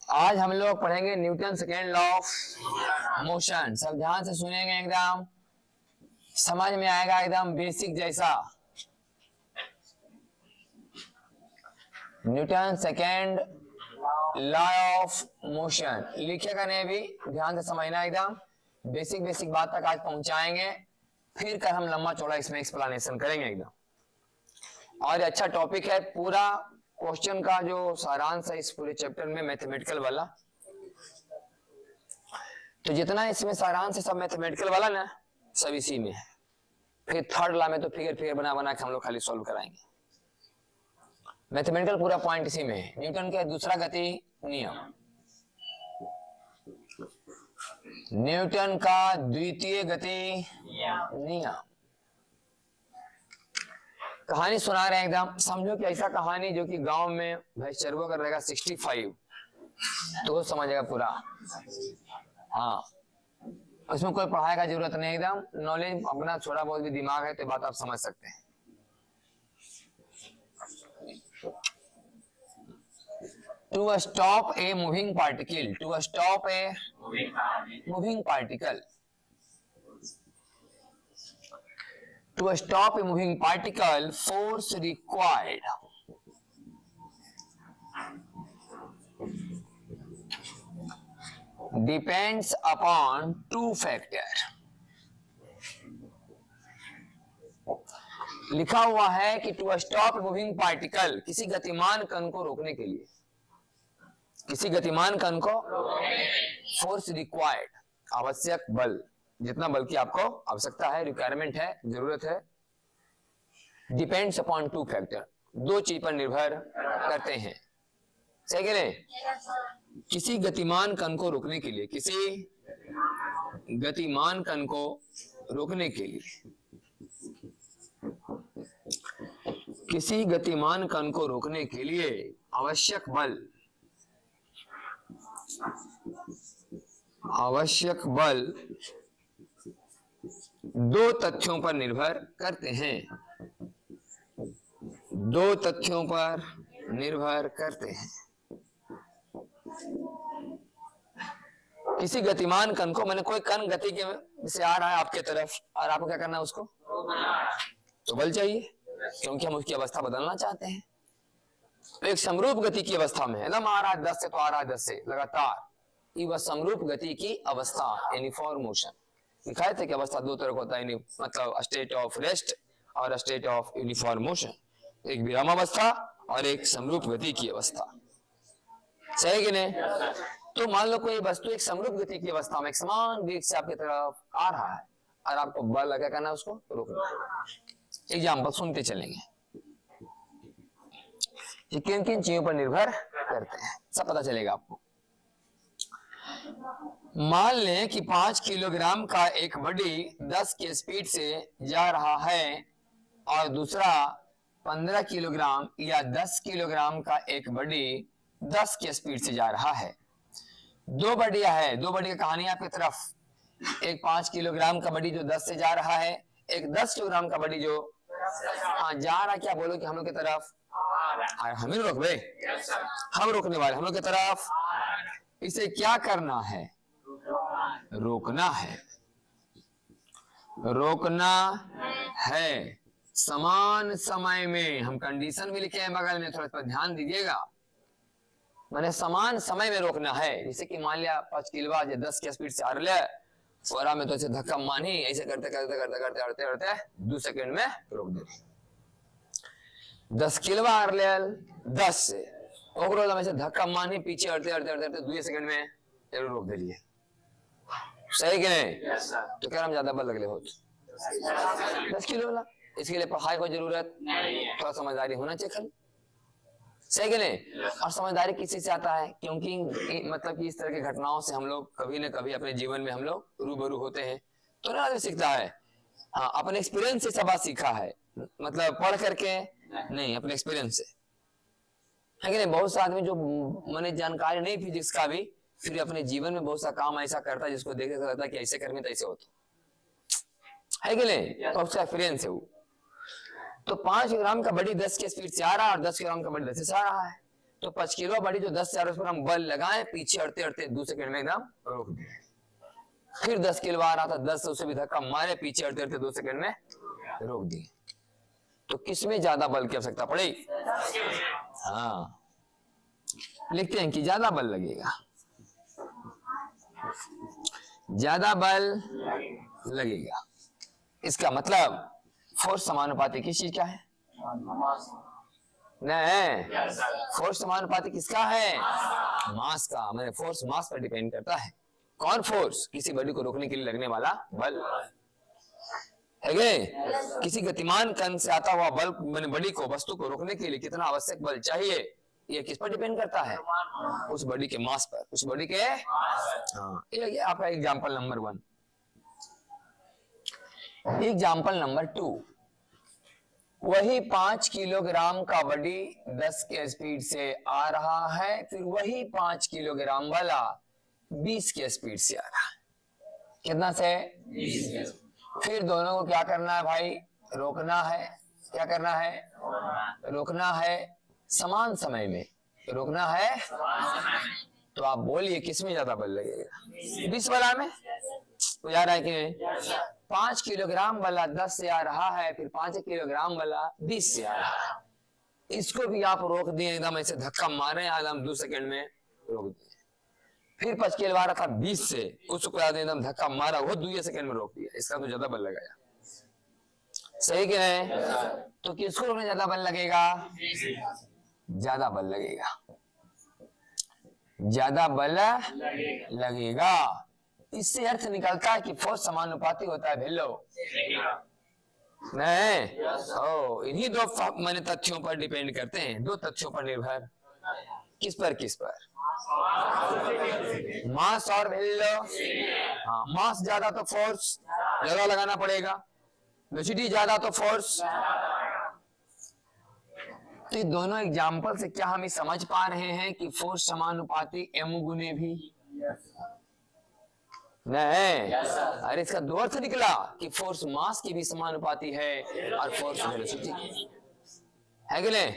आज हम लोग पढ़ेंगे Newton second law of motion. सब ध्यान से सुनेंगे, एकदम समझ में आएगा, एकदम बेसिक जैसा। Newton second law of motion लिखेगा नहीं, भी ध्यान से समझना, एकदम बेसिक बेसिक बात तक आज पहुंचाएंगे। फिर कर हम लंबा चौड़ा इसमें एक्सप्लेनेशन करेंगे एकदम। और अच्छा टॉपिक है, पूरा क्वेश्चन का जो सारांश है इस पूरे चैप्टर में मैथमेटिकल वाला। तो जितना इसमें सारांश है सब मैथमेटिकल वाला ना, सब इसी में है। फिर थर्ड लॉ में तो फिगर बना बना के हम लोग खाली सॉल्व कराएंगे। मैथमेटिकल पूरा पॉइंट इसी में है। न्यूटन का दूसरा गति नियम, न्यूटन का द्वितीय गति नियम। कहानी सुना रहे हैं, एकदम समझो कि ऐसा कहानी जो कि गांव में भाई चरवा कर रहेगा 65 तो वो समझेगा पूरा। हाँ, उसमें कोई पढ़ाई का जरूरत नहीं, एकदम नॉलेज अपना थोड़ा बहुत भी दिमाग है तो बात आप समझ सकते हैं। To stop a moving particle, to stop a moving particle, to stop a moving particle, force required depends upon two factors. लिखा हुआ है कि टू स्टॉप मूविंग पार्टिकल, किसी गतिमान कण को रोकने के लिए, किसी गतिमान कण को फोर्स रिक्वायर्ड, आवश्यक बल, जितना बल की आपको आवश्यकता है, रिक्वायरमेंट है, जरूरत है, डिपेंड्स अपॉन टू फैक्टर, दो चीज पर निर्भर करते हैं। सही कह रहे? किसी गतिमान कण को रोकने के लिए, किसी गतिमान कण को रोकने के लिए, किसी गतिमान कण को रोकने के लिए आवश्यक बल, आवश्यक बल दो तथ्यों पर निर्भर करते हैं, दो तथ्यों पर निर्भर करते हैं। किसी गतिमान कण को, मैंने कोई कण गति के से आ रहा है आपके तरफ और आपको क्या करना है, उसको तो बल चाहिए, क्योंकि हम उसकी अवस्था बदलना चाहते हैं। तो एक समरूप गति की अवस्था में एकदम आ रहा है 10 से तो आ रहा है 10 से लगातार, ये वह समरूप गति की अवस्था, यूनिफॉर्म मोशन। दिखाए थे कि अवस्था दो तरह का होता है, मतलब स्टेट ऑफ रेस्ट और स्टेट ऑफ यूनिफॉर्म मोशन, एक विराम अवस्था और एक समरूप गति की अवस्था। सही कि नहीं? तो मान लो कोई वस्तु एक समरूप गति की अवस्था में एक समान वेग से आपकी तरफ आ रहा है और आपको बल लगा करना, उसको रोकना। एग्जाम्पल सुनते चलेंगे, ये किन किन चीजों पर निर्भर करते हैं सब पता चलेगा आपको। मान लें कि 5 किलोग्राम का एक बॉडी 10 के स्पीड से जा रहा है और दूसरा 15 किलोग्राम या 10 किलोग्राम का एक बॉडी 10 के स्पीड से जा रहा है। दो बॉडियां है, दो बॉडी की कहानी आपकी तरफ। एक 5 किलोग्राम का बॉडी जो 10 से जा रहा है, एक 10 किलोग्राम का बॉडी जो जा रहा, क्या बोलो कि हम लोग की तरफ, हमें रोक भाई, हम रोकने वाले, हम लोग की तरफ। इसे क्या करना है? रोकना है, रोकना है। समान समय में, हम कंडीशन भी लिखे हैं बगल में, थोड़ा सा ध्यान दीजिएगा, मैंने समान समय में रोकना है। जैसे कि मान लिया 5 किलो 10 की स्पीड से आ रहा है, फोरा में तो ऐसे धक्का मानी, ऐसे करते करते करते करते करते करते 2 सेकंड में रोक दे। 10 किलो आ रहा है 10 से, ऐसे धक्का मानी, पीछे हटते हटते हटते 2 सेकंड में रोक दे लिए। सही कि नहीं? तो क्या हम ज्यादा बल लगले हो 10 किलो वाला, इसके लिए पढ़ाई को जरूरत, थोड़ा समझदारी होना चाहिए खाली। सही कि नहीं? और समझदारी किसी से आता है, क्योंकि मतलब कि इस तरह की घटनाओं से हम लोग कभी न कभी अपने जीवन में हम लोग रूबरू होते हैं, तो ना सीखता है। हाँ, अपने एक्सपीरियंस से सब सीखा है, मतलब पढ़ करके नहीं, अपने एक्सपीरियंस से, है कि नहीं? बहुत से आदमी जो मैंने जानकारी नहीं फिजिक्स का भी, फिर अपने जीवन में बहुत सा काम ऐसा करता है जिसको देख लगता है कि ऐसे करने तो ऐसे होता है कि नहीं? तो उसका एक्सपीरियंस है वो। तो 5 ग्राम का बड़ी 10 के स्पीड से आ रहा है और 10 ग्राम का बड़ी 10 से आ रहा है, तो 5 किलो बड़ी जो 10 से उस पर हम बल लगाए, पीछे अड़ते अड़ते 2 सेकंड में एकदम रोक दिए। फिर 10 किलो आ रहा था, 10 से उसे भी धक्का मारे, पीछे अड़ते अड़ते 2 सेकंड में रोक दिए। तो किसमें ज्यादा बल की आवश्यकता पड़ेगी? हाँ, लिखते हैं कि ज्यादा बल लगेगा, ज्यादा बल लगेगा। इसका मतलब फोर्स समानुपाती किस चीज का है? नहीं, फोर्स समानुपाती किसका है? मास का। मैंने फोर्स मास पर डिपेंड करता है। कौन फोर्स? किसी बॉडी को रोकने के लिए लगने वाला बल है गे? किसी गतिमान कण से आता हुआ बल मैंने बॉडी को, वस्तु को रोकने के लिए कितना आवश्यक बल चाहिए, ये किस पर डिपेंड करता है? उस बॉडी के मास पर, उस बॉडी के। हाँ, ये आपका एग्जांपल नंबर 1। एग्जांपल नंबर 2, वही 5 किलोग्राम का बॉडी 10 के स्पीड से आ रहा है, फिर वही 5 किलोग्राम वाला 20 के स्पीड से आ रहा है। कितना से? 20। फिर दोनों को क्या करना है भाई? रोकना है। क्या करना है? रोकना है समान समय में, रोकना है। तो आप बोलिए किसमें ज्यादा बल लगेगा? 20 वाला में। तो याद है कि 5 किलोग्राम वाला 10 से आ रहा है, फिर 5 किलोग्राम वाला 20 से आ रहा है। इसको भी आप रोक दिए, एकदम ऐसे धक्का मारे, एकदम 2 सेकंड में रोक दिए। फिर 5 किलो आ रहा था 20 से, उसको एकदम धक्का मारा, वो 2 सेकंड में रोक दिया। इसका तो ज्यादा बल लगाया। सही क्या है? तो किसको रोकने ज्यादा बल लगेगा? ज्यादा बल लगेगा, ज्यादा बल लगेगा। इससे अर्थ निकलता है कि फोर्स समानुपाती होता है भेलो। नहीं, ओ, इन्हीं 2 मैंने तथ्यों पर डिपेंड करते हैं, 2 तथ्यों पर निर्भर। किस पर? किस पर? मास और भेलो। हाँ, मास ज्यादा तो फोर्स ज्यादा लगाना पड़ेगा, वेलोसिटी ज्यादा तो फोर्स। तो ये दोनों एग्जाम्पल से क्या हम समझ पा रहे हैं कि फोर्स समानुपाती m गुने भी? नहीं, अरे इसका 2 अर्थ निकला कि फोर्स मास की भी समानुपाती है और फोर्स वेलोसिटी की है कि नहीं?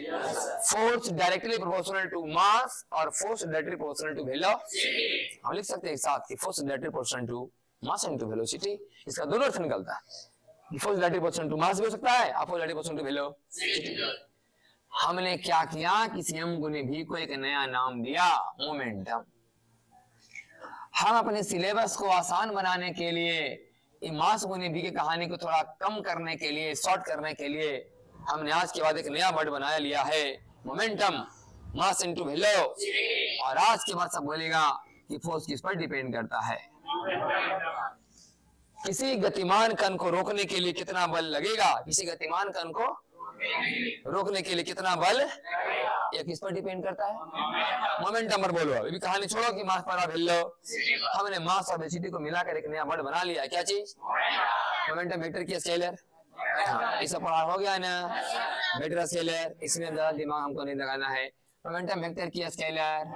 Force directly proportional to mass और force directly proportional to velocity. हम लिख सकते हैं एक साथ कि force directly proportional to mass into velocity. इसका 2 अर्थ निकलता है। Force directly proportional to mass भी हो सकता है और force directly proportional to velocity. हमने क्या किया? किसी m गुने भी को एक नया नाम दिया, मोमेंटम। हम अपने सिलेबस को आसान बनाने के लिए, मास गुने भी की कहानी को थोड़ा कम करने के लिए, शॉर्ट करने के लिए, हमने आज के बाद एक नया वर्ड बनाया लिया है, मोमेंटम, मास इनटू वेलो। और आज के बाद सब बोलेगा कि फोर्स किस पर डिपेंड करता है? किसी गतिमान कण को रोकने के लिए कितना बल लगेगा? किसी गतिमान कण को रोकने के लिए कितना बल? ये किस पर डिपेंड करता है? मोमेंटम पर बोलो। अभी कहानी छोड़ो कि मास पर भेल लो। हमने मास और वेलोसिटी को मिलाकर एक नया वर्ड बना लिया। क्या चीज? मोमेंटम वेक्टर की स्केलर। ये सब पढ़ा हो गया ना? वेक्टर स्केलर, इसमें ज्यादा दिमाग हमको नहीं लगाना है। मोमेंटम वेक्टर की स्केलर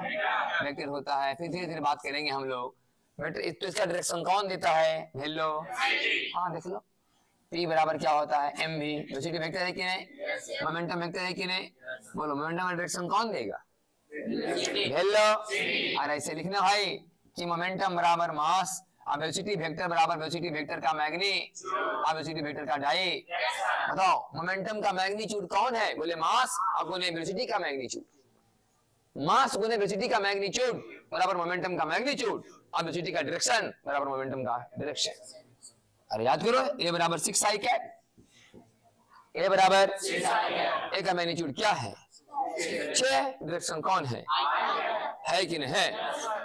वेक्टर होता है। फिर धीरे धीरे बात करेंगे हम लोग। वेक्टर तो इसका डायरेक्शन कौन देता है? भेल लो। हाँ देख लो, P बराबर क्या होता है? m भी। वेलोसिटी वेक्टर है कि नहीं? मोमेंटम वेक्टर है कि नहीं? बोलो, मोमेंटम का डायरेक्शन कौन देगा? भेल लो। और ऐसे लिखना भाई कि मोमेंटम बराबर मास और वेलोसिटी वेक्टर बराबर वेलोसिटी वेक्टर का मैग्नी और वेलोसिटी वेक्टर का डाई। बताओ, मोमेंटम का मैग्नीट्यूड कौन है? बोले मास और गुने वेलोसिटी का मैग्नीट्यूड। मास गुने वेलोसिटी का मैग्नीट्यूड बराबर मोमेंटम का मैग्नीट्यूड और वेलोसिटी का डायरेक्शन बराबर मोमेंटम का डायरेक्शन। अरे याद करो, ए बराबर 6 i कैप। ए बराबर ए का मैग्नीट्यूड क्या है? 6। डायरेक्शन कौन है? है कि नहीं है?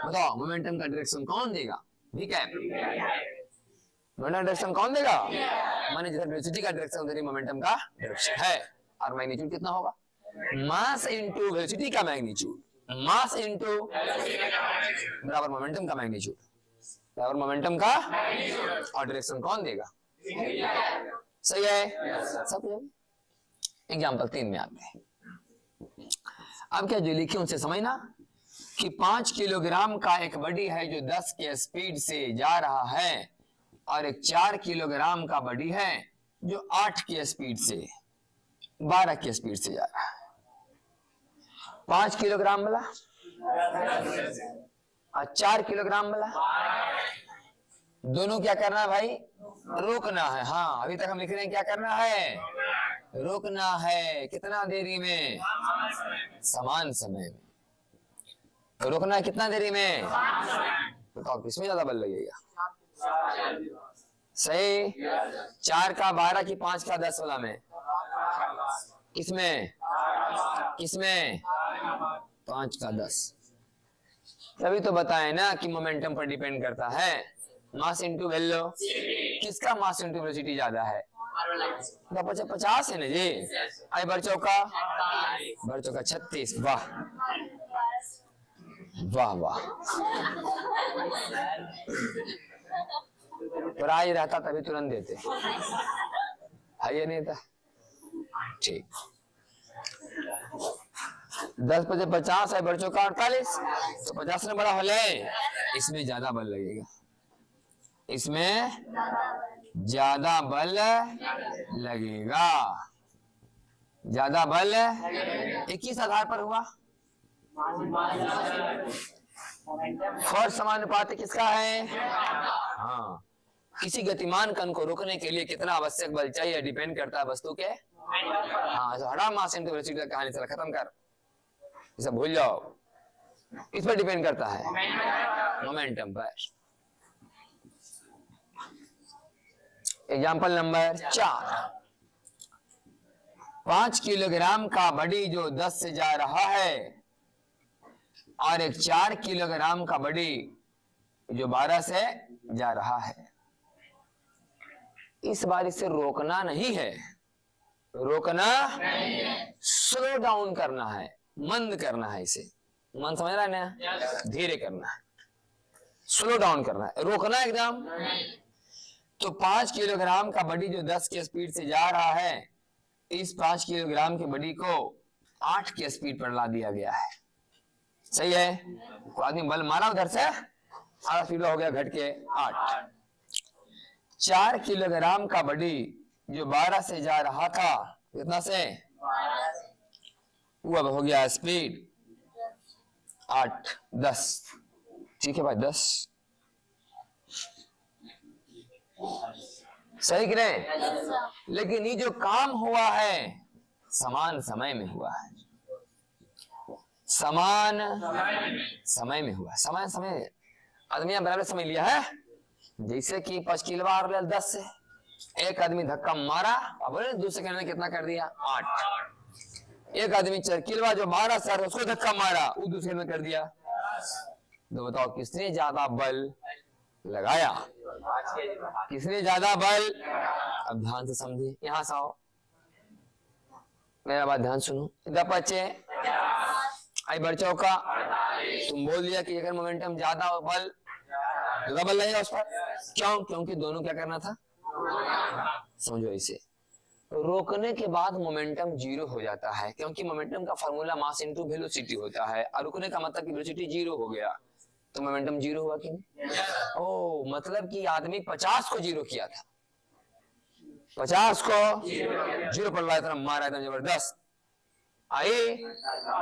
बताओ, मोमेंटम का डायरेक्शन कौन देगा? v cap. मोमेंटम डायरेक्शन कौन देगा? माने जैसे वेलोसिटी का डायरेक्शन उधर ही मोमेंटम का डायरेक्शन है। और मैग्नीट्यूड कितना होगा? मास इनटू वेलोसिटी का मैग्नीट्यूड। मास इनटू बराबर मोमेंटम का मैग्नीट्यूड बराबर मोमेंटम का। और डायरेक्शन कौन देगा? सही है? सब एग्जांपल 3 में आते हैं। अब क्या जो लिखे उनसे समझना कि 5 किलोग्राम का एक बॉडी है जो 10 के स्पीड से जा रहा है और एक 4 किलोग्राम का बॉडी है जो 8 के स्पीड से 12 के स्पीड से जा रहा है। 5 किलोग्राम वाला और 4 किलोग्राम वाला, दोनों क्या करना है भाई? रोकना है। हाँ, अभी तक हम लिख रहे हैं क्या करना है? रोकना है। कितना देरी में? समान समय में। तो रोकना है कितना देरी में? बताओ किसमें ज्यादा बल लगेगा? सही। 4 का 12 की 5 का 10 वाला में। किसमें? किसमें? 5 का 10। तभी तो बताए ना कि मोमेंटम पर डिपेंड करता है। Mass into value. किसका मास इंटू वेलोसिटी ज्यादा है? 50 है ना जी। आई बढ़ चौका 36। वाह वाह वाह। प्राइज रहता तभी तुरंत देते, है ये नहीं था? ठीक। 10 × 50 है, बढ़ चौका 48। तो 50 ने बड़ा होले, इसमें ज्यादा बल लगेगा। इसमें ज्यादा बल लगेगा। ज्यादा बल 21 आधार पर हुआ। फोर्स समानुपाती किसका है? हाँ, किसी गतिमान कण को रोकने के लिए कितना आवश्यक बल चाहिए डिपेंड करता है वस्तु के। हाँ, तो हटा मास इंटू वेलोसिटी का कहानी चला खत्म कर, इसे भूल जाओ। इस पर डिपेंड करता है, मोमेंटम पर। Example number 4। 5 किलोग्राम का बॉडी जो 10 से जा रहा है और एक 4 किलोग्राम का बॉडी जो 12 से जा रहा है। इस बार इसे रोकना नहीं है, रोकना स्लो डाउन करना है, मंद करना है। इसे मंद समझ रहा है ना? धीरे करना है, स्लो डाउन करना है, रोकना एकदम। तो 5 किलोग्राम का बॉडी जो 10 की स्पीड से जा रहा है, इस 5 किलोग्राम की बॉडी को 8 की स्पीड पर ला दिया गया है। सही है? कोई आदमी बल मारा उधर से, आधा स्पीड हो गया घट के 8। 4 किलोग्राम का बॉडी जो 12 से जा रहा था, कितना से? वो अब हो गया स्पीड 8 10। ठीक है भाई, 10। सही कि नहीं? लेकिन ये जो काम हुआ है समान समय में हुआ है, समान समय में हुआ है। समान समय आदमी बराबर समय लिया है। जैसे कि 5 किलो 10 से एक आदमी धक्का मारा, अब 2 सेकंड में कितना कर दिया? 8। एक आदमी 4 किलो जो 12 से उसको धक्का मारा, वो 2 सेकंड में कर दिया। तो बताओ किसने ज्यादा बल लगाया? किसने ज्यादा बल? अब ध्यान से समझिए, यहां से आओ, मेरा बात ध्यान सुनो। 10 आई बढ़ चौका। तुम बोल दिया कि अगर मोमेंटम ज्यादा हो बल ज्यादा बल लगेगा उस पर। क्यों? क्योंकि दोनों क्या करना था? समझो इसे। रोकने के बाद मोमेंटम 0 हो जाता है, क्योंकि मोमेंटम का फार्मूला मास इनटू वेलोसिटी होता है, और रुकने का मतलब कि वेलोसिटी 0 हो गया, तो मोमेंटम 0 हुआ कि नहीं? ओ, मतलब कि आदमी 50 को 0 किया था, 50 को 0 पर लाया था, मारा एकदम जबरदस्त। आई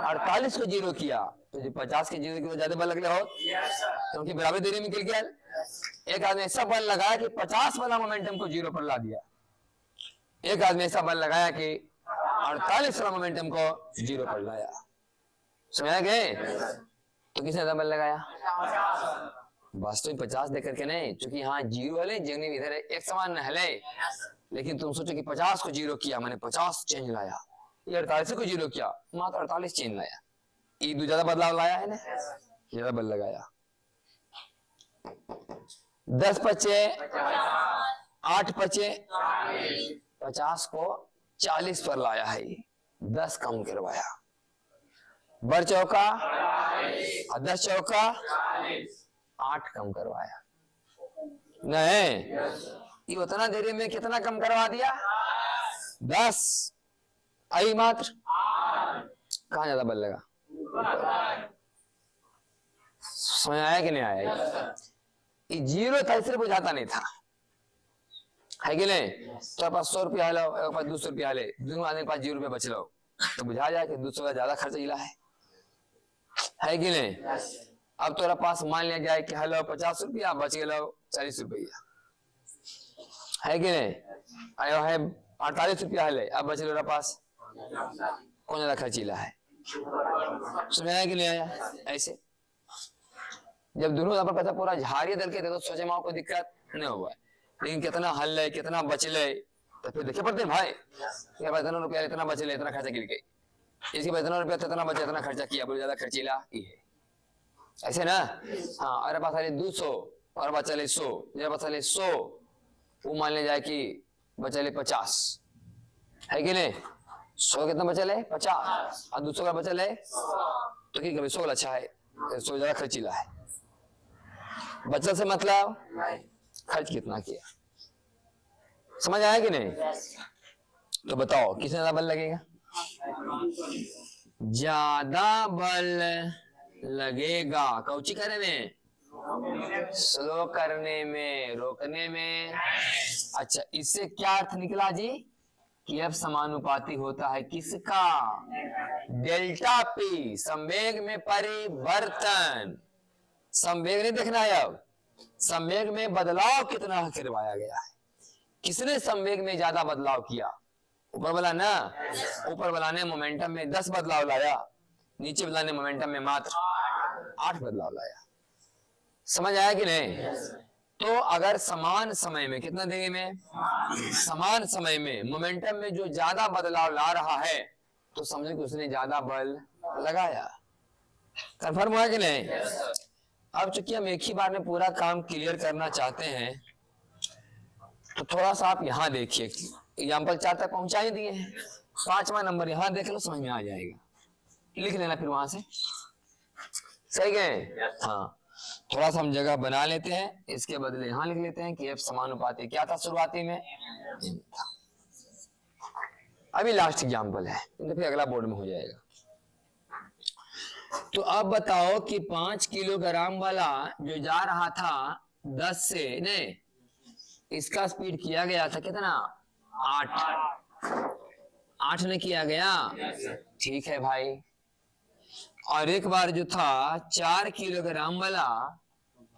48 को 0 किया, तो जो 50 के 0 किया ज्यादा बल लग रहा हो, क्योंकि बराबर देरी में गिर गया। एक आदमी ऐसा बल लगाया कि 50 वाला मोमेंटम को 0 पर ला दिया। एक आदमी ऐसा बल लगाया कि 48 वाला मोमेंटम को 0 पर लाया। समझ गए? तो किसने ज्यादा बल लगाया? वास्तविक 50 देकर के नहीं, क्योंकि हाँ 0 हले, जगनी इधर एक समान न हले। लेकिन तुम सोचो कि 50 को 0 किया, मैंने 50 चेंज लाया, ये 48 को 0 किया, मात्र 48 चेंज लाया। ये दो ज्यादा बदलाव लाया है ना, ज्यादा बल लगाया। 10 पचे 8 पचे 50 को 40 पर लाया है, 10 कम करवाया। बढ़ चौका और 10 चौका 8 कम करवाया। नहीं, ये उतना देरी में कितना कम करवा दिया? 10। आई मात्र कहाँ ज्यादा बल लगा? समझ आया कि नहीं आया? ये 0 था इसलिए बुझाता नहीं था, है कि नहीं? तो पास 100 रुपया लो, 200 रुपया ले, दोनों आदमी के पास 0 रुपया बच लो, तो बुझा जाए कि 200 का ज्यादा खर्च इला है। है कि नहीं? अब तोरा पास मान लिया जाए कि हेलो 50 रुपया बच गए 40 रुपया, है कि नहीं? आयो है 48 रुपया हले, अब बच गए पास, कौन ज्यादा खर्चीला है? समझ आया कि नहीं आया? ऐसे जब दोनों पर पैसा पूरा झाड़िए दल के दे तो सोचे माँ को दिक्कत नहीं हुआ, लेकिन कितना हल है कितना बचले तो फिर देखे पड़ते भाई, ये भाई इतना रुपया इतना बचले इतना खर्चा गिर गई, इसके बाद इतना रुपया इतना बचे इतना खर्चा किया, बोले ज्यादा खर्चीला ही है, ऐसे ना? हाँ, अरे पास 200 और बचले 100, जब बचले 100 वो मान ले जाए कि बचले 50, है कि नहीं? 100 कितना बचल है? 50, और 200 का बचल है तो कि 100 अच्छा है, 100 ज्यादा खर्चीला है। बचत से मतलब खर्च कितना किया, समझ आया कि नहीं? तो बताओ किसमें ज्यादा बल लगेगा? ज्यादा बल लगेगा कौची करने में? स्लो करने में, रोकने में। अच्छा, इससे क्या अर्थ निकला जी कि F समानुपाती होता है किसका? डेल्टा P, संवेग में परिवर्तन। संवेग नहीं देखना है, अब संवेग में बदलाव कितना करवाया गया है, किसने संवेग में ज्यादा बदलाव किया? ऊपर वाला ना, ऊपर वाला ने मोमेंटम में 10 बदलाव लाया, नीचे वाला ने मोमेंटम में मात्र 8 बदलाव लाया। समझ आया कि नहीं? तो अगर समान समय में, कितना देरी में? समान समय में मोमेंटम में जो ज्यादा बदलाव ला रहा है तो समझो कि उसने ज्यादा बल लगाया। कंफर्म हुआ कि नहीं? अब चूंकि हम एक ही बार में पूरा काम क्लियर करना चाहते हैं तो थोड़ा सा आप यहाँ देखिए, एग्जाम्पल 4 तक पहुंचा ही दिए हैं, 5वां नंबर यहाँ देख लो, समझ में आ जाएगा, लिख लेना फिर वहां से, सही गए? हाँ, थोड़ा सा हम जगह बना लेते हैं, इसके बदले यहाँ लिख लेते हैं कि F समानुपाती क्या था शुरुआती में? अभी लास्ट एग्जाम्पल है, तो फिर अगला बोर्ड में हो जाएगा। तो अब बताओ कि 5 किलोग्राम वाला जो जा रहा था 10 से, नहीं, इसका स्पीड किया गया था कितना? 8 ने किया गया, ठीक है भाई। और एक बार जो था 4 किलोग्राम वाला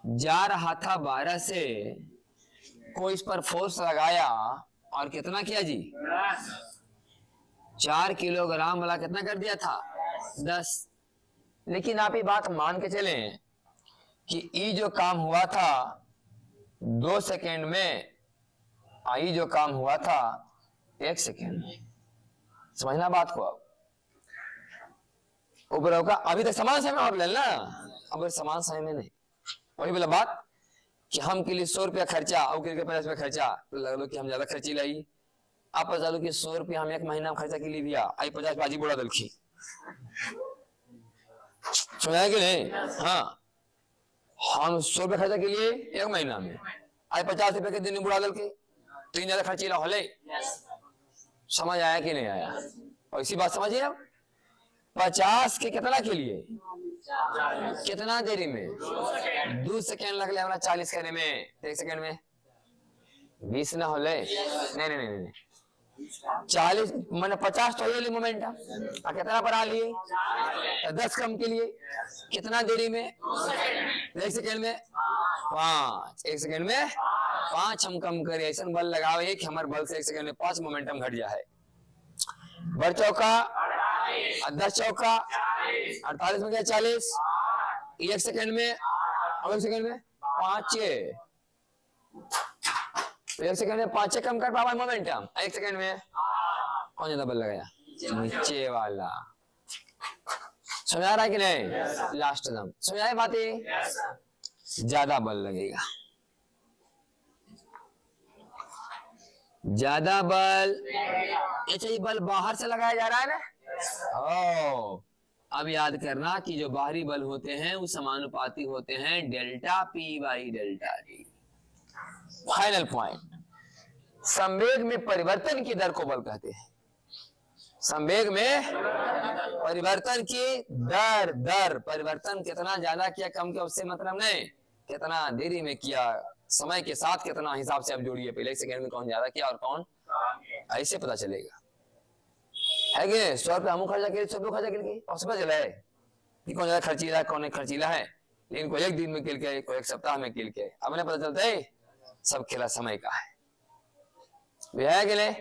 जा रहा था 12 से, कोई इस पर फोर्स लगाया और कितना किया जी? 4 किलोग्राम वाला कितना कर दिया था? 10। लेकिन आप ये बात मान के चलें कि ई जो काम हुआ था 2 सेकेंड में, आई जो काम हुआ था 1 सेकेंड में, समझना बात को। अब ऊपर होगा अभी तक समान समय और लेना, अब समान समय में नहीं। वही बोला बात कि हम के लिए 100 रुपया खर्चा और के लिए 50 रुपया खर्चा, तो लग लो कि हम ज्यादा खर्ची लाई। आप बता लो कि 100 रुपया हम 1 महीना खर्चा के लिए दिया, आई 50 बाजी बोला दलखी, समझा कि नहीं? हाँ, हम 100 रुपया खर्चा के लिए 1 महीना में, आई 50 रुपया के दिन में बुढ़ा दल के, तो ज्यादा खर्ची ला होले। समझ आया कि नहीं आया? और इसी बात समझिए, अब 50 के कितना के लिए, कितना देरी में? 2 सेकेंड लग ले 40 करने में, 1 सेकेंड में 20 ना होले, नहीं 40 मैंने 50 तो ये मोमेंटम, कितना पर आ लिए? 10 कम के लिए कितना देरी में? 1 सेकेंड में 5, 1 सेकेंड में 5 हम कम करे, ऐसा बल लगाओ कि हमारे बल से 1 सेकेंड में 5 मोमेंटम घट जाए। बढ़ चौका 10 चौका 48 में क्या 40, 1 सेकेंड में, और 1 सेकेंड में 5, 1 सेकेंड में 5 कम कर पावा मोमेंटम, 1 सेकेंड में कौन ज्यादा बल लगाया? नीचे वाला। समझ आ रहा है कि नहीं? लास्ट दम समझ आए बातें? ज्यादा बल लगेगा, ज्यादा बल। अच्छा, ये बल बाहर से लगाया जा रहा है ना? अब याद करना कि जो बाहरी बल होते हैं वो समानुपाती होते हैं delta P by delta D। Final point, संवेग में परिवर्तन की दर को बल कहते हैं। संवेग में परिवर्तन की दर परिवर्तन कितना ज्यादा किया कम किया उससे मतलब नहीं, कितना देरी में किया, समय के साथ कितना हिसाब से आप जोड़िए, पहले 1 सेकेंड में कौन ज्यादा किया और कौन, ऐसे पता चलेगा। है कि 100 रुपया हम खर्चा किए, 100 रुपया खर्चा किए और पता चला है कि कौन ज्यादा खर्चीला है कौन नहीं खर्चीला है, लेकिन कोई एक दिन में खेल के कोई एक सप्ताह में खेल के अपने पता चलता है सब खेला समय का है, है कि नहीं?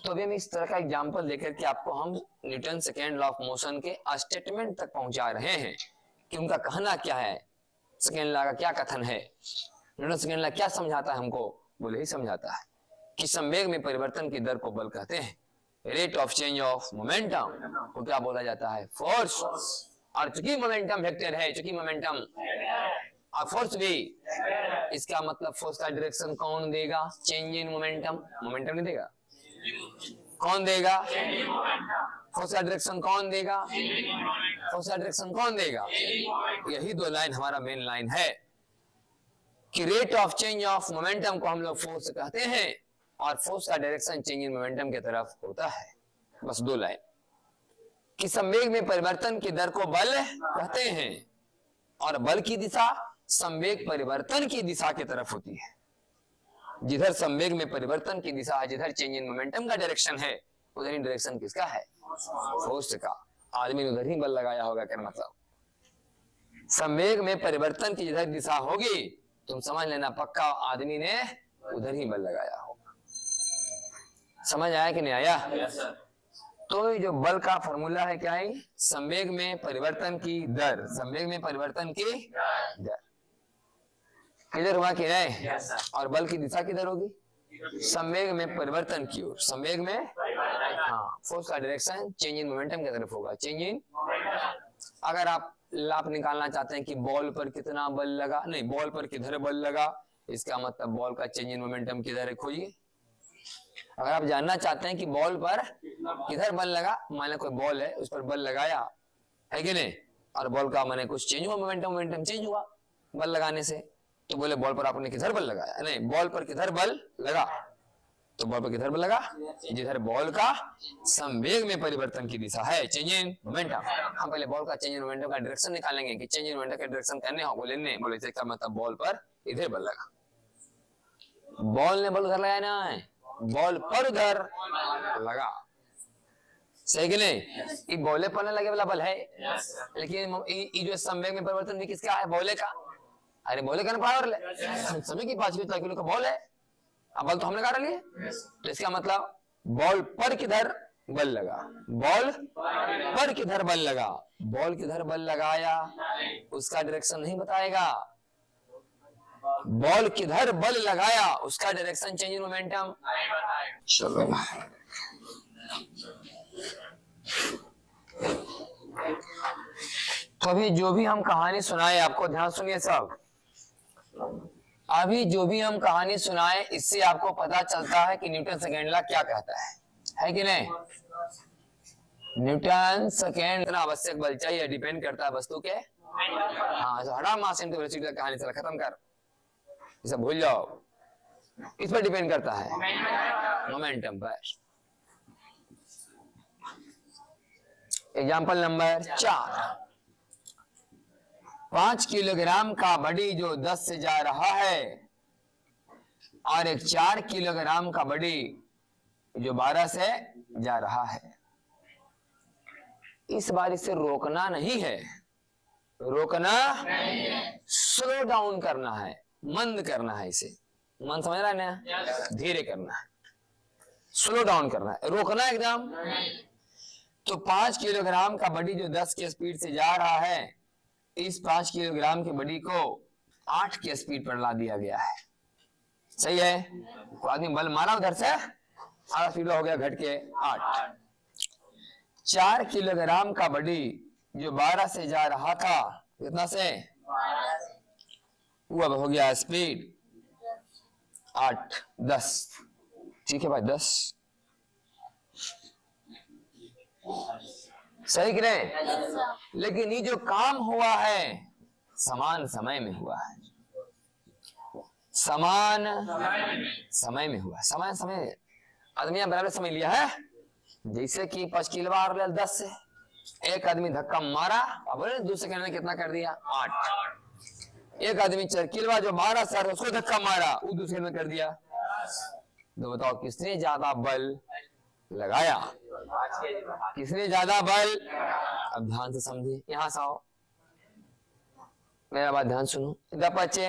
तो अभी हम इस तरह का एग्जाम्पल लेकर के आपको हम Newton second law of motion के स्टेटमेंट तक पहुंचा रहे हैं कि उनका कहना क्या है, सेकेंड लॉ का क्या कथन है, न्यूटन सेकेंड लॉ क्या समझाता है हमको, बोले ही समझाता है कि संवेग में परिवर्तन की दर को बल कहते हैं, rate of change of momentum को क्या बोला जाता है, फोर्स। और चूंकि मोमेंटम वेक्टर है, चूंकि मोमेंटम और फोर्स भी, इसका मतलब फोर्स का डायरेक्शन कौन देगा, चेंज इन मोमेंटम, मोमेंटम नहीं देगा, कौन देगा, फोर्स का डायरेक्शन कौन देगा, फोर्स का डायरेक्शन कौन देगा। यही दो लाइन हमारा मेन लाइन है कि rate of change of momentum को हम लोग फोर्स कहते हैं और फोर्स का डायरेक्शन चेंज इन मोमेंटम की तरफ होता है। बस दो लाइन कि संवेग में परिवर्तन की दर को बल कहते हैं और बल की दिशा संवेग परिवर्तन की दिशा की तरफ होती है। जिधर संवेग में परिवर्तन की दिशा है, जिधर चेंज इन मोमेंटम का डायरेक्शन है, उधर ही डायरेक्शन किसका है, फोर्स का। आदमी ने उधर ही बल लगाया होगा, क्या मतलब संवेग में परिवर्तन की जिधर दिशा होगी तुम समझ लेना पक्का आदमी ने उधर ही बल लगाया होगा। समझ आया कि नहीं आया? तो ये जो बल का फॉर्मूला है क्या है, संवेग में परिवर्तन की दर, संवेग में परिवर्तन की दर किधर हुआ कि नहीं, और बल की दिशा किधर होगी, संवेग में परिवर्तन की ओर, संवेग में हाँ, फोर्स का डायरेक्शन चेंज इन मोमेंटम की तरफ होगा, चेंज इन। अगर आप लाभ निकालना चाहते हैं कि बॉल पर कितना बल लगा, नहीं बॉल पर किधर बल लगा, इसका मतलब बॉल का चेंज इन मोमेंटम किधर है खोजिए। अगर आप जानना चाहते हैं कि बॉल पर किधर बल लगा, मान लो कोई बॉल है उस पर बल लगाया है कि नहीं, और बॉल का मैंने कुछ चेंज हुआ, मोमेंटम मोमेंटम चेंज हुआ बल लगाने से, तो बोले बॉल पर आपने किधर बल लगाया, नहीं बॉल पर किधर बल लगा, तो बॉल पर किधर बल लगा, जिधर बॉल का संवेग में परिवर्तन की दिशा है, चेंज इन मोमेंटम। हम पहले बॉल का चेंज इन मोमेंटम का डायरेक्शन निकालेंगे कि चेंज इन मोमेंटम का डायरेक्शन करने हो, बोले नहीं, बोले इसका मतलब बॉल पर इधर बल लगा, बॉल ने बल उधर लगाया ना है, बॉल पर उधर लगा, सही कि नहीं? ये बॉले पर लगे वाला बल है, लेकिन ये जो संवेग में परिवर्तन भी किसका है, बॉले का। अरे बॉले का पावर समय की 5 किलो का बॉल है, अब बल तो हमने काट लिए, तो इसका मतलब बॉल पर किधर बल लगा, बॉल पर किधर बल लगा, बॉल किधर बल लगाया उसका डायरेक्शन नहीं बताएगा, बॉल किधर बल लगाया उसका डायरेक्शन चेंज इन मोमेंटम। चलो तो अभी जो भी हम कहानी सुनाए आपको, ध्यान सुनिए सब, अभी जो भी हम कहानी सुनाए इससे आपको पता चलता है कि न्यूटन सेकेंड लॉ क्या कहता है कि नहीं? न्यूटन सेकेंड इतना आवश्यक बल चाहिए, डिपेंड करता है वस्तु के, हाँ तो हटा मास इनटू वेलोसिटी का कहानी चला खत्म कर, इसे भूल जाओ, इस पर डिपेंड करता है मोमेंटम पर। एग्जाम्पल नंबर 4, 5 किलोग्राम का बडी जो 10 से जा रहा है और एक 4 किलोग्राम का बडी जो 12 से जा रहा है। इस बार इसे रोकना नहीं है, रोकना स्लो डाउन करना है, मंद करना है, इसे मन समझ रहा है ना, धीरे करना है, स्लो डाउन करना है, रोकना एकदम। तो 5 किलोग्राम का बडी जो 10 की स्पीड से जा रहा है, इस 5 किलोग्राम की बडी को 8 की स्पीड पर ला दिया गया है, सही है? तो आदमी बल मारा उधर से, आधा स्पीड हो गया घट के 8। 4 किलोग्राम का बडी जो 12 से जा रहा था, कितना से, वो अब हो गया स्पीड 8, 10, ठीक है भाई 10, सही कि नहीं? लेकिन ये जो काम हुआ है समान समय में हुआ है, समान समय में हुआ है, समान समय आदमी बराबर समय लिया है। जैसे कि 5 किलो 10 से एक आदमी धक्का मारा, अब 2 सेकंड में कितना कर दिया, 8। एक आदमी 4 किलो जो 12 से उसको धक्का मारा, वो 2 सेकंड में कर दिया। तो बताओ किसने ज्यादा बल लगाया, किसने ज्यादा बल? अब ध्यान से समझिए, यहां से आओ, मेरा बात ध्यान सुनो। द पचे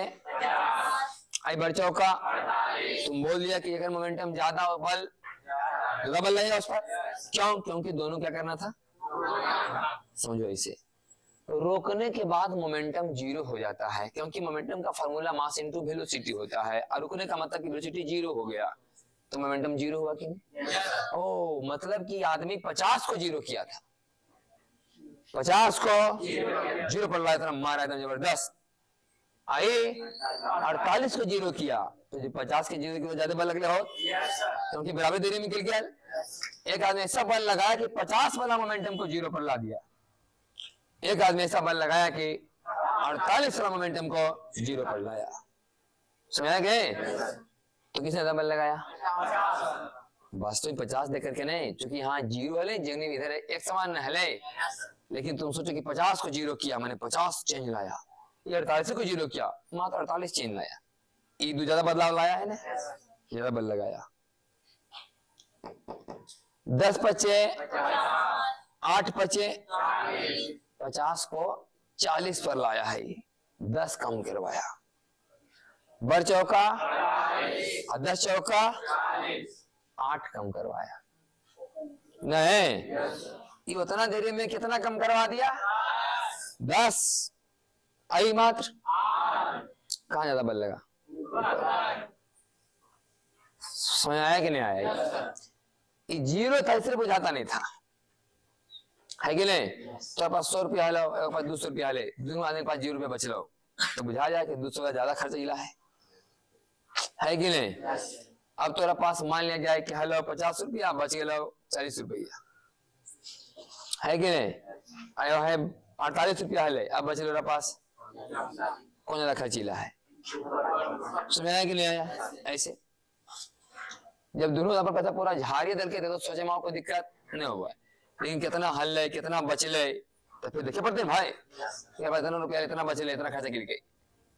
आई बढ़ चौका, तुम बोल दिया कि अगर मोमेंटम ज्यादा हो बल बल लगेगा उस पर। क्यों? क्योंकि दोनों क्या करना था, समझो इसे। रोकने के बाद मोमेंटम जीरो हो जाता है, क्योंकि मोमेंटम का फार्मूला मास इनटू वेलोसिटी होता है, और रुकने का मतलब कि वेलोसिटी जीरो हो गया तो मोमेंटम जीरो हुआ कि नहीं? ओ मतलब कि आदमी 50 को जीरो किया था, 50 को जीरो पर लाया था, मारा एकदम जबरदस्त। आई 48 को जीरो किया तो जो 50 के जीरो किया ज्यादा बल लग रहा हो, क्योंकि बराबर देरी में गिर गया। एक आदमी ऐसा बल लगाया कि 50 वाला मोमेंटम को जीरो पर ला दिया, एक आदमी ऐसा बल लगाया कि 48 वाला मोमेंटम को जीरो पर लाया। समझा गए? तो किसने ज्यादा बल लगाया? वास्तविक 50 देकर के नहीं, क्योंकि यहाँ जीरो हले जगने इधर एक समान न हले, लेकिन तुम सोचो कि 50 को जीरो किया मैंने 50 चेंज लाया, ये 48 को जीरो किया मात्र 48 चेंज लाया, ये दो ज्यादा बदलाव लाया है ना, ज्यादा बल लगाया। 10 पचे 8 पचे 50 को 40 पर लाया है, 10 कम करवाया। बर चौका 10 चौका 8 कम करवाया। नहीं, ये उतना देरी में कितना कम करवा दिया? 10। आई मात्र कहाँ ज्यादा बल लगा? समझ आया कि नहीं आया? ये जीरो था इसलिए बुझाता नहीं था, है कि नहीं? तो पास 100 रुपया लो, एक पास 200 रुपया ले, दोनों आदमी के पास 0 रुपया बच लो तो बुझा जाए कि 200 का ज्यादा खर्च इला है कि नहीं? अब तोरा पास मान लिया जाए कि हेलो 50 रुपया बच गए 40 रुपया, है कि नहीं? आयो है 48 रुपया है, अब बच लो पास कौन ज्यादा खर्चीला है? समझाया कि नहीं आया? ऐसे जब दोनों पर पैसा पूरा झाड़िए दल के दे तो सोचे माँ को दिक्कत नहीं हुआ, लेकिन कितना हल है कितना बच ले तो फिर देखे पड़ते भाई, ये भाई इतना रुपया इतना बच ले इतना खर्चा गिर गई,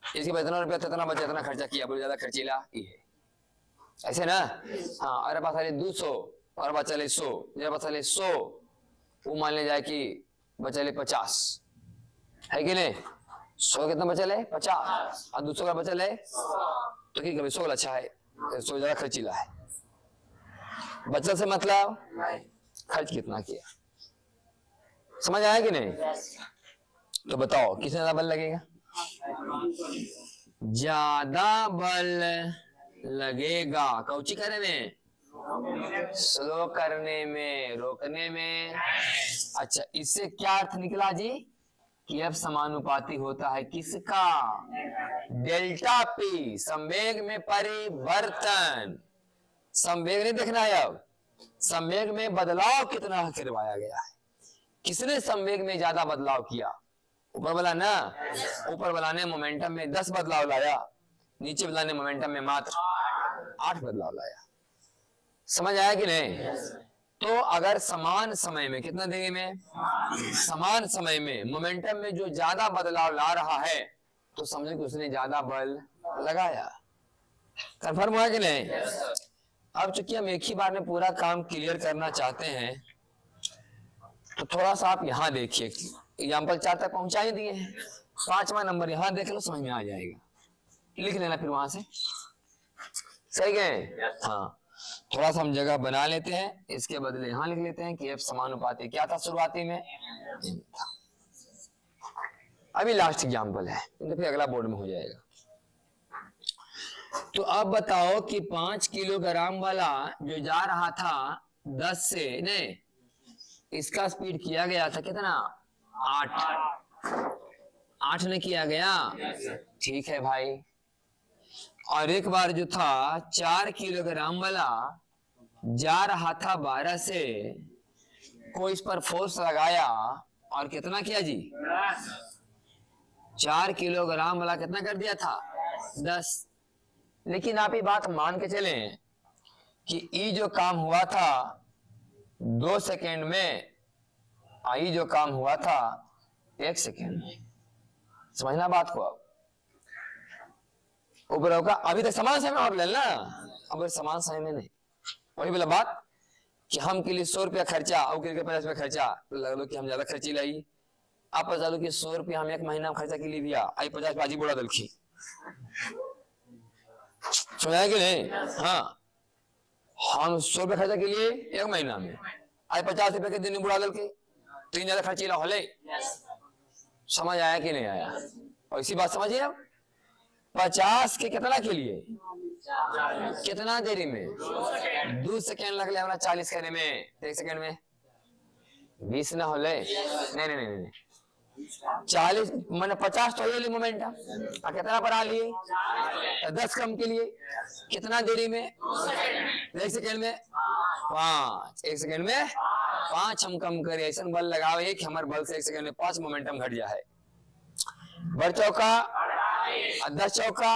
इसके बाद इतना रुपया इतना बचा इतना खर्चा किया, बोले ज्यादा खर्चीला ही है, ऐसे ना? हाँ, अरे पास 200 और बचा ले 100, जब बचा ले 100 वो मान ले जाए कि बचा ले 50, है कि नहीं? 100 कितना बचा ले 50 और 200 का बचा ले तो कि कभी 100 अच्छा है, 100 ज्यादा खर्चीला है। बचत से मतलब खर्च कितना किया, समझ आया कि नहीं? तो बताओ किसने ज्यादा बल लगेगा? ज्यादा बल लगेगा कौची करने में? स्लो करने में, रोकने में। अच्छा, इससे क्या अर्थ निकला जी कि F समानुपाती होता है किसका? डेल्टा P, संवेग में परिवर्तन। संवेग नहीं देखना है, अब संवेग में बदलाव कितना करवाया गया है, किसने संवेग में ज्यादा बदलाव किया? ऊपर वाला ना, ऊपर वाला ने मोमेंटम में 10 बदलाव लाया, नीचे वाला ने मोमेंटम में मात्र 8 बदलाव लाया। समझ आया कि नहीं? तो अगर समान समय में, कितना देरी में? समान समय में मोमेंटम में जो ज्यादा बदलाव ला रहा है तो समझो कि उसने ज्यादा बल लगाया। कंफर्म हुआ कि नहीं? अब चूंकि हम एक ही बार में पूरा काम क्लियर करना चाहते हैं तो थोड़ा सा आप यहाँ देखिए, एग्जाम्पल 4 तक पहुंचा ही दिए हैं, 5वां नंबर यहाँ देख लो, समझ में आ जाएगा, लिख लेना फिर वहां से, सही गए? हाँ, थोड़ा सा हम जगह बना लेते हैं, इसके बदले यहाँ लिख लेते हैं कि F समानुपाती क्या था शुरुआती में? अभी लास्ट एग्जाम्पल है, तो फिर अगला बोर्ड में हो जाएगा। तो अब बताओ कि 5 किलोग्राम वाला जो जा रहा था 10 से, नहीं, इसका स्पीड किया गया था कितना? 8 ने किया गया, ठीक है भाई। और एक बार जो था 4 किलोग्राम वाला जा रहा था 12 से, कोई इस पर फोर्स लगाया और कितना किया जी? 4 किलोग्राम वाला कितना कर दिया था? 10। लेकिन आप ये बात मान के चलें कि ये जो काम हुआ था 2 सेकेंड में, ये जो काम हुआ था 1 सेकेंड में, समझना बात को। अब ऊपर होगा अभी तक समान समय और लेना, अब समान समय में नहीं, वही बोला बात कि हम के लिए 100 रुपया खर्चा और के लिए 50 रुपया खर्चा, तो लग लो कि हम ज्यादा खर्ची लाई, आप पता चलो कि 100 रुपया हम एक महीना खर्चा के लिए दिया, आई 50 बाजी बुढ़ा दलखी, समझा कि नहीं? हाँ, हम 100 रुपया खर्चा के लिए एक महीना में, आई 50 रुपया के दिन में बुढ़ा दल के 3 ज्यादा खर्चीला होले। समझ आया कि नहीं आया? और इसी बात समझिए आप, 50 के कितना के लिए, कितना देरी में, 2 सेकेंड लग ले 40 करने में, 1 सेकेंड में 20 ना होले, नहीं नहीं नहीं नहीं 40 मैंने 50 तो ये मोमेंटम, कितना बढ़ा लिए, 10 कम के लिए कितना देरी में, 1 सेकेंड में 5, 1 सेकेंड में 5 हम कम करे, ऐसा बल लगाओ कि हमारे बल से 1 सेकेंड में 5 मोमेंटम घट जाए। बढ़ चौका 10 चौका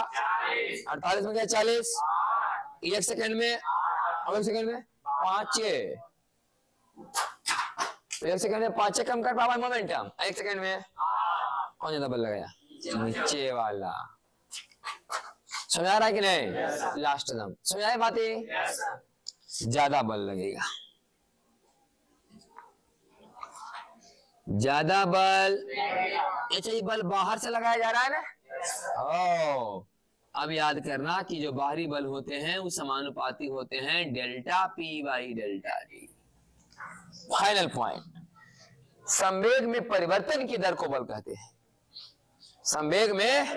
48 में क्या 40, 1 सेकेंड में, और 1 सेकेंड में 5, 1 सेकेंड में 5 कम कर पावा मोमेंटम, 1 सेकेंड में कौन ज्यादा बल लगाया, नीचे वाला। समझ आ रहा है कि नहीं? लास्ट दम समझ आए बातें, ज्यादा बल लगेगा, ज्यादा बल, ये बल बाहर से लगाया जा रहा है ना। ओ, अब याद करना कि जो बाहरी बल होते हैं वो समानुपाती होते हैं delta P by delta D. Final point, संवेग में परिवर्तन की दर को बल कहते हैं। संवेग में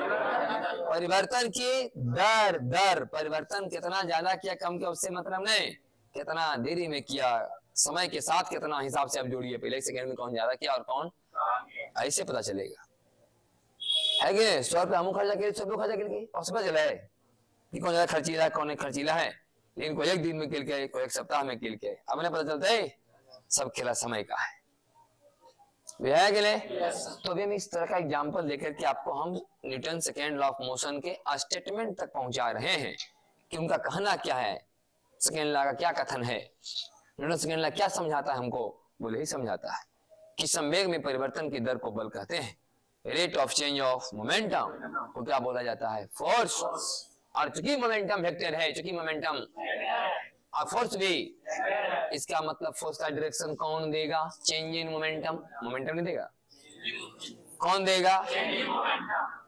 परिवर्तन की दर परिवर्तन कितना ज्यादा किया कम किया उससे मतलब नहीं, कितना देरी में किया, समय के साथ कितना हिसाब से आप जोड़िए, पहले 1 सेकेंड में कौन ज्यादा किया और कौन, ऐसे पता चलेगा। है कि 100 रुपया हम खर्चा किए, 100 रुपया खर्चा किए और पता चला है कि कौन ज्यादा खर्चीला है कौन नहीं खर्चीला है। लेकिन कोई 1 दिन में किल के, कोई 1 सप्ताह में किल के, अब नहीं पता चलता है, सब खेला समय का है। के लिए तो अभी हम इस तरह का एग्जांपल लेकर के आपको हम Newton second law of motion के स्टेटमेंट तक पहुंचा रहे हैं कि उनका कहना क्या है, सेकेंड लॉ का क्या कथन है, न्यूटन सेकेंड लॉ क्या समझाता है हमको, बोले ही समझाता है कि संवेग में परिवर्तन की दर को बल कहते हैं। Rate of change of momentum को क्या बोला जाता है, फोर्स। और चूंकि मोमेंटम वेक्टर है, चूंकि मोमेंटम और फोर्स भी, इसका मतलब फोर्स का डायरेक्शन कौन देगा, चेंज इन मोमेंटम, मोमेंटम नहीं देगा, कौन देगा,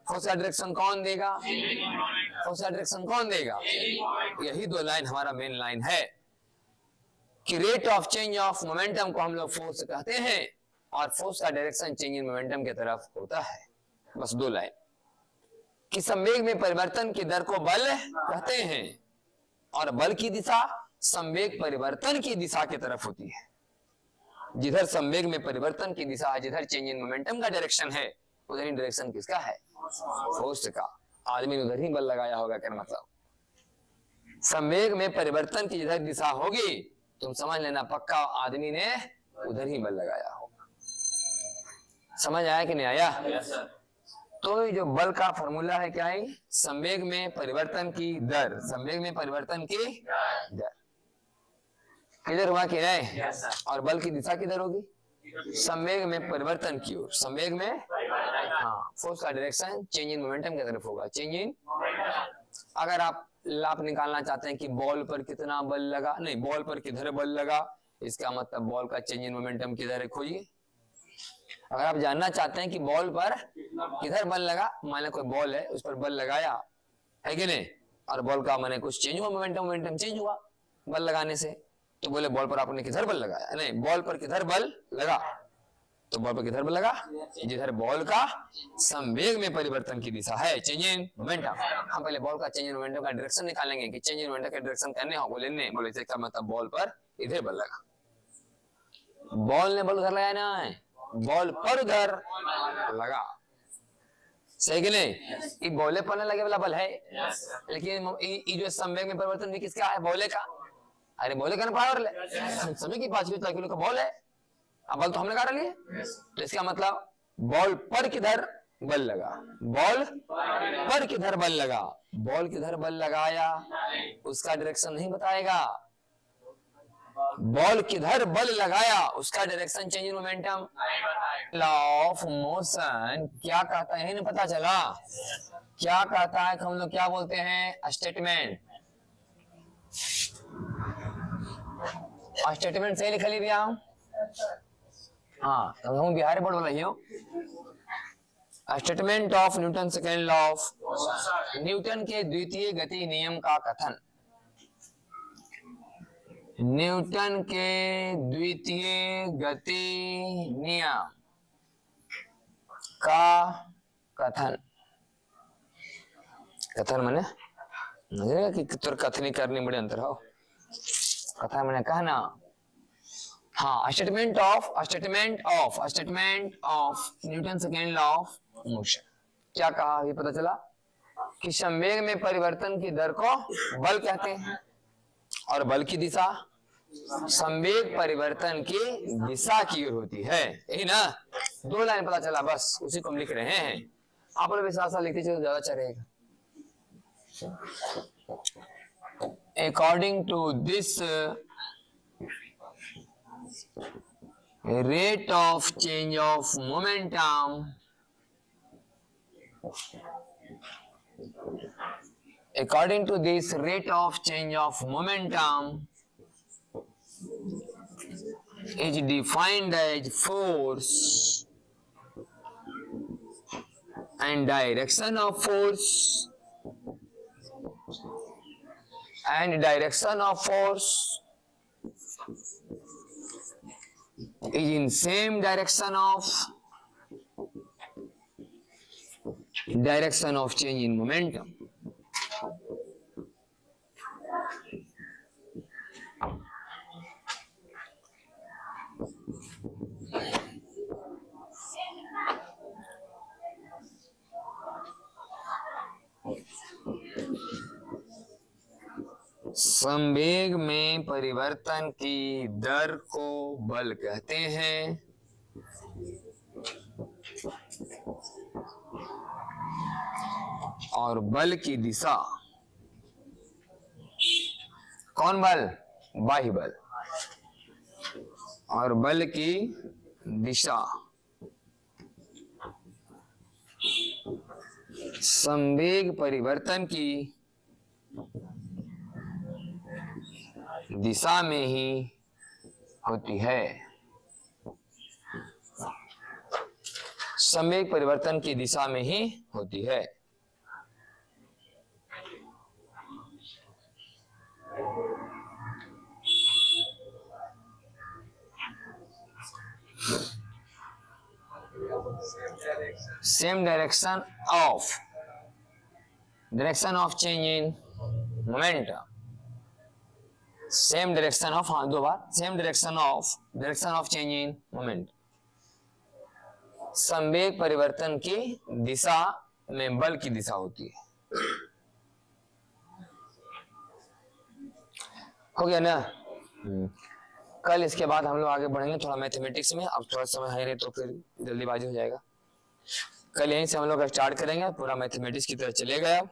फोर्स का डायरेक्शन कौन देगा, फोर्स का डायरेक्शन कौन देगा। यही 2 लाइन हमारा मेन लाइन है कि rate of change of momentum को हम लोग फोर्स कहते हैं और फोर्स का डायरेक्शन चेंज इन मोमेंटम की तरफ होता है। बस 2 लाइन कि संवेग में परिवर्तन की दर को बल कहते हैं और बल की दिशा संवेग परिवर्तन की दिशा की तरफ होती है। जिधर संवेग में परिवर्तन की दिशा है, जिधर चेंज इन मोमेंटम का डायरेक्शन है, उधर ही डायरेक्शन किसका है, फोर्स का। आदमी ने उधर ही बल लगाया होगा, क्या मतलब संवेग में परिवर्तन की जिधर दिशा होगी तुम समझ लेना पक्का आदमी ने उधर ही बल लगाया होगा। समझ आया कि नहीं आया? तो जो बल का फॉर्मूला है क्या है, संवेग में परिवर्तन की दर, संवेग में परिवर्तन की दर किधर हुआ कि नहीं, और बल की दिशा किधर होगी, संवेग में परिवर्तन की ओर, संवेग में हाँ, फोर्स का डायरेक्शन चेंज इन मोमेंटम की तरफ होगा, चेंज इन। अगर आप लाभ निकालना चाहते हैं कि बॉल पर कितना बल लगा, नहीं बॉल पर किधर बल लगा, इसका मतलब बॉल का चेंज इन मोमेंटम किधर है खोजिए। अगर आप जानना चाहते हैं कि बॉल पर किधर बल लगा, मान लो कोई बॉल है उस पर बल लगाया है कि नहीं, और बॉल का मैंने कुछ चेंज हुआ, मोमेंटम चेंज हुआ बल लगाने से, तो बोले बॉल पर आपने किधर बल लगाया, नहीं बॉल पर किधर बल लगा, तो बॉल पर किधर बल लगा, जिधर बॉल का संवेग में परिवर्तन की दिशा है, चेंज इन मोमेंटम। हम पहले बॉल का चेंज इन मोमेंटम का डायरेक्शन निकालेंगे कि चेंज इन मोमेंटम का डायरेक्शन करने हो, बोले नहीं, बोले इसका मतलब बॉल पर इधर बल लगा, बॉल ने बल उधर लगाया ना है, बॉल पर उधर लगा, सही कि नहीं, ये बॉले पर लगे वाला बल है, लेकिन ये जो संवेग में परिवर्तन भी किसका है, बॉले का। अरे बॉले का पावर समय की 5 किलो का बॉल है, अब बल तो हमने काट लिए, तो इसका मतलब बॉल पर किधर बल लगा, बॉल पर किधर बल लगा, बॉल किधर बल लगाया उसका डायरेक्शन नहीं बताएगा, बॉल किधर बल लगाया उसका direction change in momentum. Law of motion क्या कहता है नहीं पता चला, क्या कहता है, हम लोग क्या बोलते हैं, स्टेटमेंट। स्टेटमेंट सही लिख ली भैया, हाँ तो હું बिहारी बोल रही हूँ। Statement of Newton second law of, Newton के द्वितीय गति नियम का कथन, न्यूटन के द्वितीय गति नियम का कथन, कथन मैंने समझेगा कि तुर कथनी करनी बड़े अंतर हो, कथन मैंने कहना। हाँ statement of Newton second law of motion, क्या कहा ये पता चला कि संवेग में परिवर्तन की दर को बल कहते हैं और बल की दिशा संवेग परिवर्तन की दिशा की ओर होती है, यही ना। दो लाइन पता चला, बस उसी को हम लिख रहे हैं। आप लोग साथ साथ लिखते चलो ज्यादा अच्छा रहेगा। According to this rate of change of momentum, according to this rate of change of momentum is defined as force and direction of force, and direction of force is in same direction of change in momentum. संवेग में परिवर्तन की दर को बल कहते हैं और बल की दिशा, कौन बल? बाह्य बल। और बल की दिशा संवेग परिवर्तन की दिशा में ही होती है, संवेग परिवर्तन की दिशा में ही होती है। Same direction of change in momentum, same direction of, हाँ दो बार, same direction of change in moment, संवेग परिवर्तन की दिशा में बल की दिशा होती है। हो गया ना। कल इसके बाद हम लोग आगे बढ़ेंगे थोड़ा मैथमेटिक्स में, अब थोड़ा समय है नहीं तो फिर जल्दीबाजी हो जाएगा। कल यहीं से हम लोग स्टार्ट करेंगे, पूरा मैथमेटिक्स की तरफ चलेगा अब।